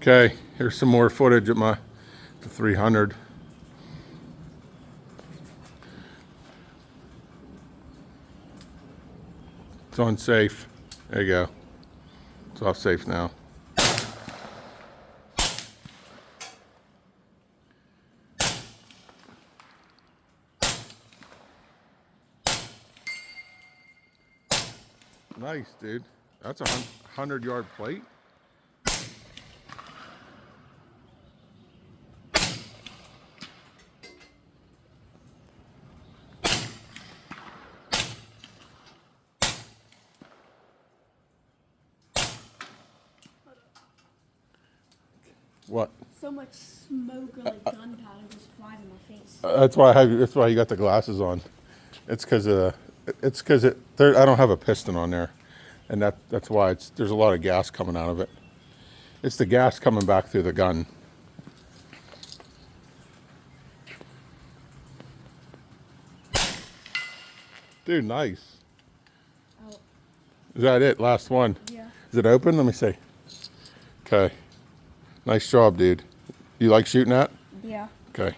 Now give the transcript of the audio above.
Okay, here's some more footage at the 300. It's on safe. There you go. It's off safe now. Nice, dude. That's a 100-yard plate. What? So much smoke or like gunpowder just flying in my face. That's why you got the glasses on. It's because I don't have a piston on there, and that's why there's a lot of gas coming out of it. It's the gas coming back through the gun. Dude, nice. Oh. Is that it? Last one? Yeah. Is it open? Let me see. Okay. Nice job, dude. You like shooting at? Yeah. Okay.